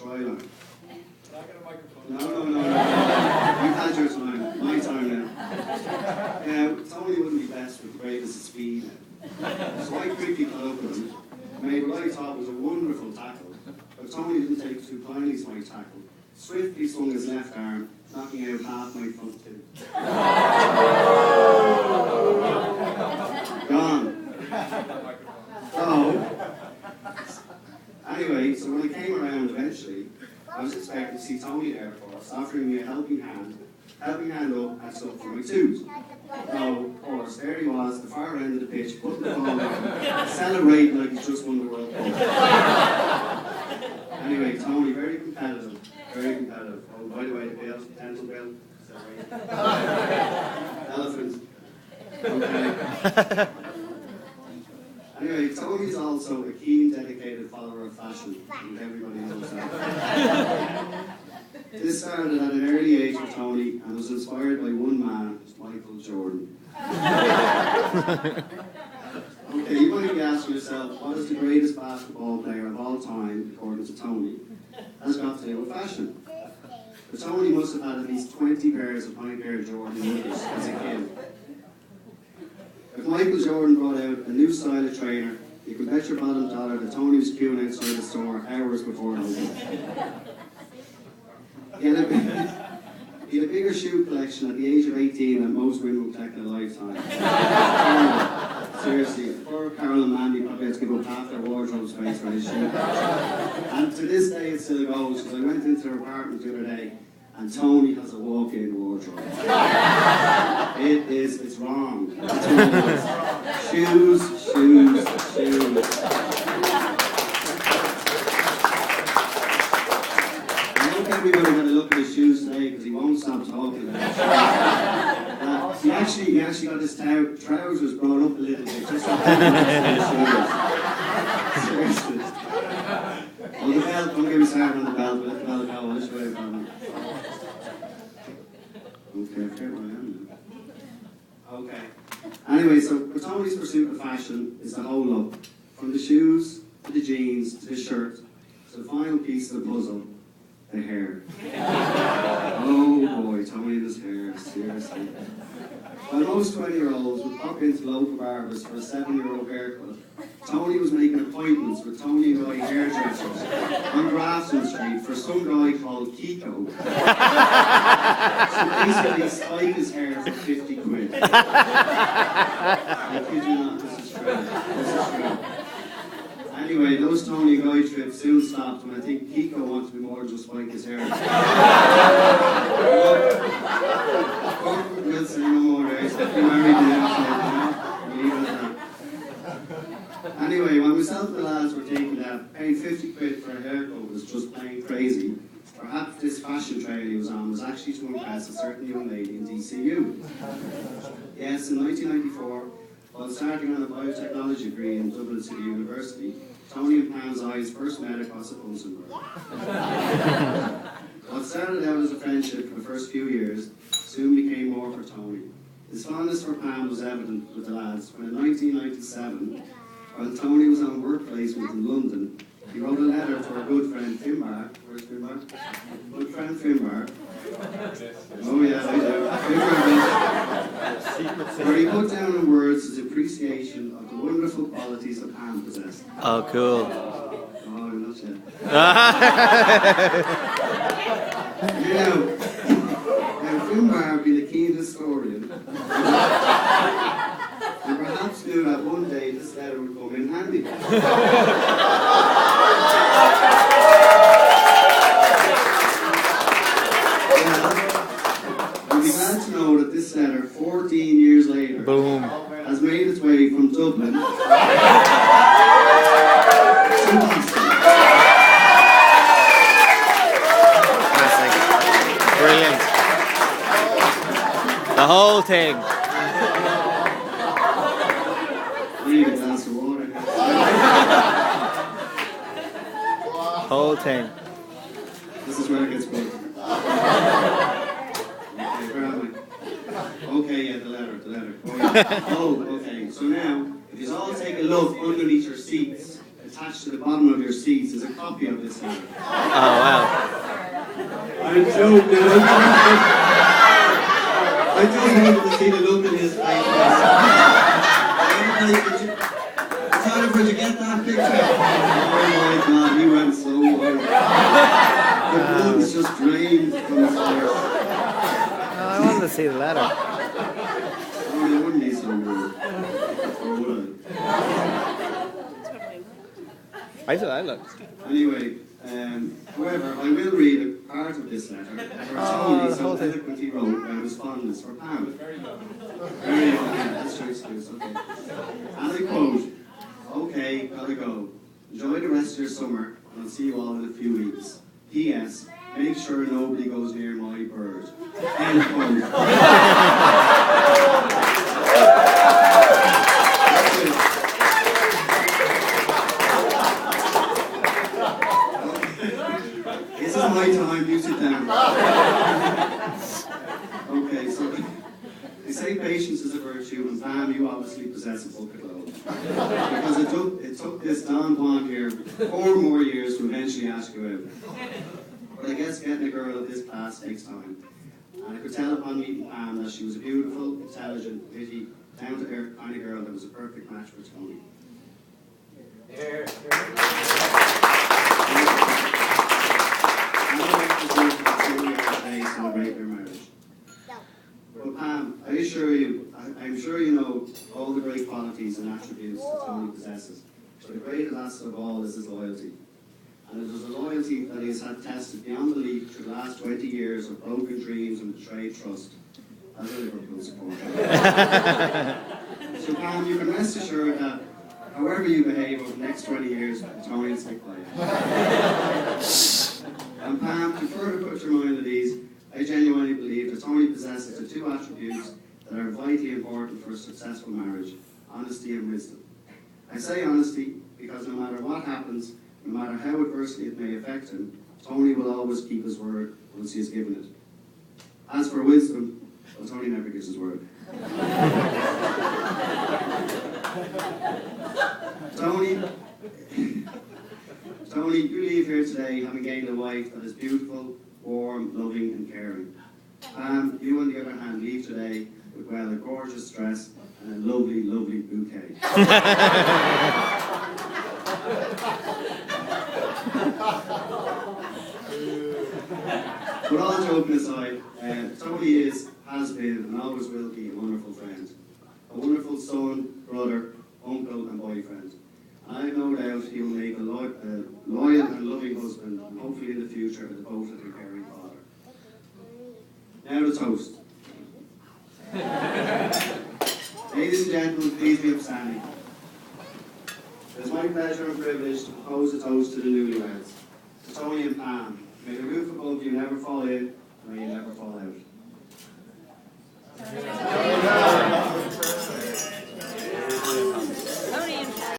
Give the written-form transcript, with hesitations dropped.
skyline. Can I get a microphone? No. You've had your time. My time now. Now, Tony wouldn't be blessed with the greatest of speed. So I quickly caught up with him, made what I thought was a wonderful tackle. But Tony didn't take too kindly to my tackle. Swiftly swung his left arm, knocking out half my front tooth. Gone. Oh. Anyway, so when I came around eventually, I was expecting to see Tony there first, offering me a helping hand up and stuff for my tooth. No, of course, there he was, the far end of the pitch, putting the ball down, celebrating like he's just won the World Cup. Anyway, Tony, very competitive. Oh, by the way, the bill, dental bill, is that right? Elephant. Okay. Anyway, Tony's also a keen, dedicated follower of fashion, and everybody knows that. This started at an early age with Tony and was inspired by one man, Michael Jordan. Okay, you might be asking yourself, what is the greatest basketball player of all time, according to Tony? That's got to do with fashion. But Tony must have had at least 20 pairs of Nike Air Jordan knickers as a kid. If Michael Jordan brought out a new style of trainer, you can bet your bottom dollar that Tony was queuing outside the store hours before it opened. He had a bigger shoe collection at the age of 18 than most women would collect in a lifetime. Seriously, poor Carol and Mandy probably had to give up half their wardrobe space for his shoe collection. And to this day it still goes, because I went into their apartment the other day and Tony has a walk-in wardrobe. It's wrong. It's wrong. Shoes. Everybody had a look at his shoes today because he won't stop talking about it. He actually got his trousers brought up a little bit just to his shoes. Seriously. Oh, the belt, don't get me started on the belt, but let the belt go, I'll show you about it. Okay, I forget where I am now. Okay. Anyway, so Tony's pursuit of fashion is the whole look. From the shoes, to the jeans, to the shirt, to the final piece of the puzzle. The hair. Oh boy, Tony and his hair, seriously. While most 20-year-olds would pop into local barbers for a 7-euro haircut, Tony was making appointments with Tony and Guy hairdressers on Grafton Street for some guy called Kiko. So basically, spike his hair for 50 quid. I kid you not, this is true. Anyway, those Tony and Guy trips soon stopped, and I think Kiko wants to be more than just spike his hair. We'll say no more there. He's getting married now, so leave it at that. Anyway, when myself and the lads were thinking that paying 50 quid for a haircut was just plain crazy, perhaps this fashion trail he was on was actually to impress a certain young lady in DCU. Yes, in 1994, while starting on a biotechnology degree in Dublin City University, Tony and Pam's eyes first met across a Bunsen burner. What started out as a friendship for the first few years soon became more for Tony. His fondness for Pam was evident with the lads when in 1997, while Tony was on work placement in London, he wrote a letter to our good friend Finbar. Where's Finbar? Good friend Finbar. Oh yeah, I do. Finbar, where he put down in words his appreciation of the wonderful qualities that Pam possessed. Oh, cool. Oh, not yet. Now, Finbar being a keen historian, and perhaps knew that one day this letter would come in handy. You'll be glad to know that this letter, 14 years later, Boom. has made its way from Dublin to Boston. Classic. Brilliant. The whole thing. Need a glass of water. Whole thing. This is where it gets good. Okay, where am I? Okay, yeah, the letter. Oh, yeah. Oh, okay. So now, if you all take a look underneath your seats, attached to the bottom of your seats is a copy of this letter. Oh, wow. a joke, you know. I just wanted to see the look in his face. Tyler, where'd you get that picture? Oh my God, he went so wild. The blood was just drained from his face. I wanted to see the letter. I mean, I wouldn't be so rude. Or would I thought I looked. I? Anyway, however, I will read a part of this letter where Tony so eloquently wrote about his fondness for Pam. Very young. Very young, yeah, that's your excuse, okay. And I quote, "Okay, gotta go. Enjoy the rest of your summer, and I'll see you all in a few weeks. P.S. Make sure nobody goes near my bird." End quote. This is my time, you sit down. Okay, so they say patience is a virtue, and Pam, you obviously possess a bucket load. Because it took this Don Juan here 4 more years to eventually ask you out. But I guess getting a girl of this class takes time. And I could tell upon meeting Pam that she was a beautiful, intelligent, witty, down-to-earth kind of girl that was a perfect match for Tony. Celebrate their marriage. But Pam, I assure you, I'm sure you know all the great qualities and attributes that Tony possesses. But the greatest asset of all is his loyalty. And it is a loyalty that he has had tested beyond belief through the last 20 years of broken dreams and betrayed trust. As a Liverpool supporter. So Pam, you can rest assured that however you behave over the next 20 years, Tony will stick by you. And Pam, to further put your mind at ease, I genuinely believe that Tony possesses the 2 attributes that are vitally important for a successful marriage: honesty and wisdom. I say honesty because no matter what happens, no matter how adversely it may affect him, Tony will always keep his word once he has given it. As for wisdom, well, Tony never gives his word. Tony, you leave here today having gained a wife that is beautiful, warm, loving and caring. Pam, you on the other hand leave today with, well, a gorgeous dress and a lovely, lovely bouquet. But all joking aside, Tony has been and always will be a wonderful friend. A wonderful son, brother, uncle and boyfriend. And I have no doubt he will make a loyal and loving husband, and hopefully in the future a devoted and caring father. Now the toast. Ladies and gentlemen, please be upstanding. It is my pleasure and privilege to propose a toast to the newlyweds, to Tony and Pam. May the roof above you never fall in, and may you never fall out.